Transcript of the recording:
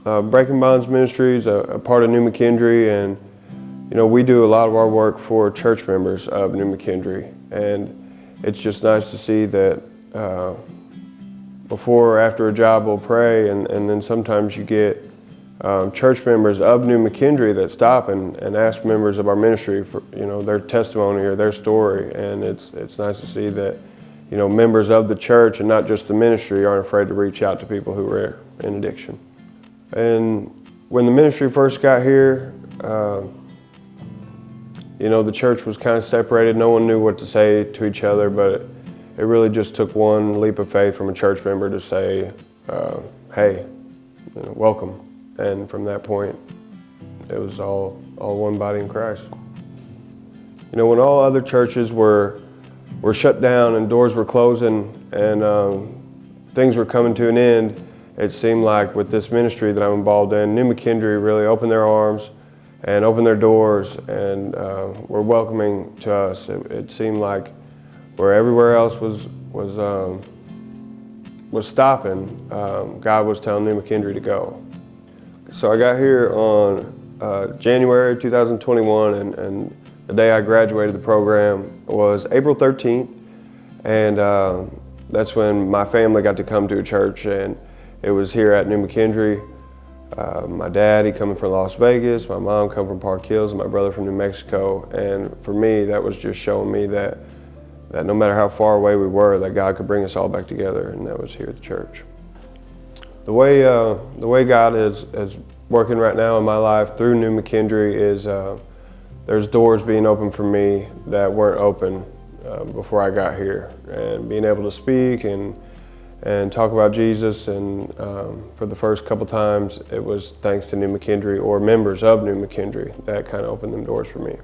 Breaking Bonds Ministry is a part of New McKendree, and we do a lot of our work for church members of New McKendree, and it's just nice to see that before or after a job we'll pray, and then sometimes you get church members of New McKendree that stop and ask members of our ministry for their testimony or their story, and it's nice to see that members of the church and not just the ministry aren't afraid to reach out to people who are in addiction. And when the ministry first got here, the church was kind of separated. No one knew what to say to each other, but it really just took one leap of faith from a church member to say, hey, welcome. And from that point, it was all one body in Christ. When all other churches were shut down and doors were closing and things were coming to an end, it seemed like with this ministry that I'm involved in, New McKendree really opened their arms and opened their doors and were welcoming to us. It seemed like where everywhere else was stopping, God was telling New McKendree to go. So I got here on January 2021, and the day I graduated the program was April 13th, and that's when my family got to come to a church, and it was here at New McKendree. My dad, he coming from Las Vegas, my mom come from Park Hills, and my brother from New Mexico. And for me, that was just showing me that no matter how far away we were, that God could bring us all back together, and that was here at the church. The way God is working right now in my life through New McKendree is there's doors being opened for me that weren't open before I got here, and being able to speak and talk about Jesus, and for the first couple times it was thanks to New McKendree or members of New McKendree that kind of opened them doors for me.